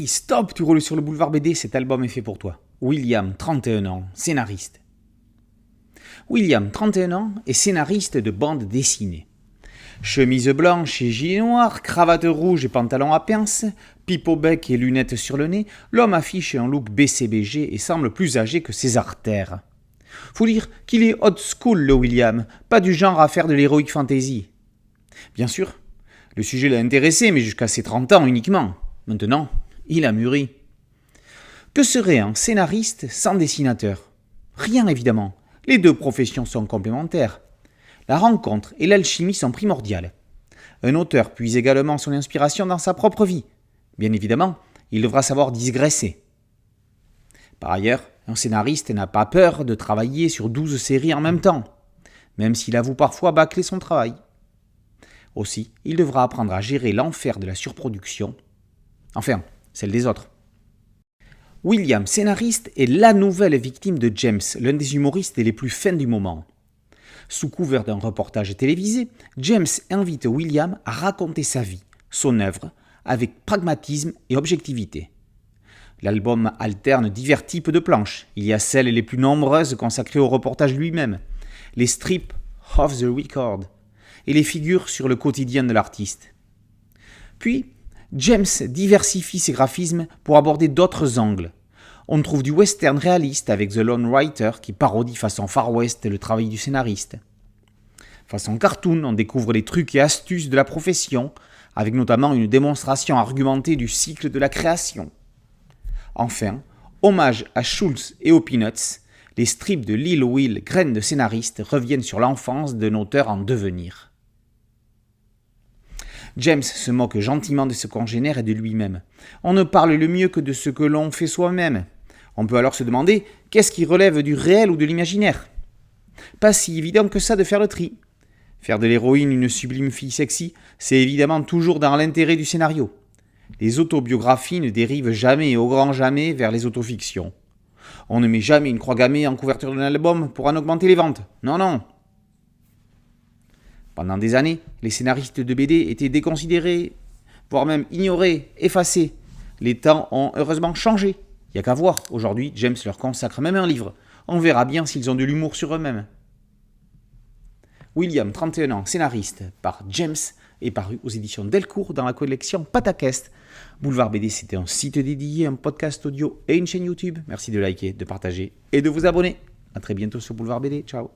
Hey, stop, tu roules sur le boulevard BD, cet album est fait pour toi. William, 31 ans, scénariste. William, 31 ans, est scénariste de bande dessinée. Chemise blanche et gilet noir, cravate rouge et pantalon à pince, pipe au bec et lunettes sur le nez, l'homme affiche un look BCBG et semble plus âgé que ses artères. Faut dire qu'il est old school, le William, pas du genre à faire de l'heroic fantasy. Bien sûr, le sujet l'a intéressé, mais jusqu'à ses 30 ans uniquement. Maintenant, il a mûri. Que serait un scénariste sans dessinateur ? Rien évidemment. Les deux professions sont complémentaires. La rencontre et l'alchimie sont primordiales. Un auteur puise également son inspiration dans sa propre vie. Bien évidemment, il devra savoir digresser. Par ailleurs, un scénariste n'a pas peur de travailler sur 12 séries en même temps, même s'il avoue parfois bâcler son travail. Aussi, il devra apprendre à gérer l'enfer de la surproduction, enfin, celle des autres. William, scénariste, est la nouvelle victime de James, l'un des humoristes les plus fins du moment. Sous couvert d'un reportage télévisé, James invite William à raconter sa vie, son œuvre, avec pragmatisme et objectivité. L'album alterne divers types de planches. Il y a celles les plus nombreuses consacrées au reportage lui-même, les strips off the record et les figures sur le quotidien de l'artiste. Puis, James diversifie ses graphismes pour aborder d'autres angles. On trouve du western réaliste avec The Lone Writer qui parodie façon Far West le travail du scénariste. Façon cartoon, on découvre les trucs et astuces de la profession, avec notamment une démonstration argumentée du cycle de la création. Enfin, hommage à Schulz et aux Peanuts, les strips de Lil Will, graine de scénariste, reviennent sur l'enfance d'un auteur en devenir. James se moque gentiment de ses congénères et de lui-même. On ne parle le mieux que de ce que l'on fait soi-même. On peut alors se demander qu'est-ce qui relève du réel ou de l'imaginaire. Pas si évident que ça de faire le tri. Faire de l'héroïne une sublime fille sexy, c'est évidemment toujours dans l'intérêt du scénario. Les autobiographies ne dérivent jamais et au grand jamais vers les autofictions. On ne met jamais une croix gammée en couverture d'un album pour en augmenter les ventes. Non, non. Pendant des années, les scénaristes de BD étaient déconsidérés, voire même ignorés, effacés. Les temps ont heureusement changé. Il n'y a qu'à voir. Aujourd'hui, James leur consacre même un livre. On verra bien s'ils ont de l'humour sur eux-mêmes. William, 31 ans, scénariste, par James, est paru aux éditions Delcourt dans la collection Patakest. Boulevard BD, c'était un site dédié, un podcast audio et une chaîne YouTube. Merci de liker, de partager et de vous abonner. A très bientôt sur Boulevard BD. Ciao.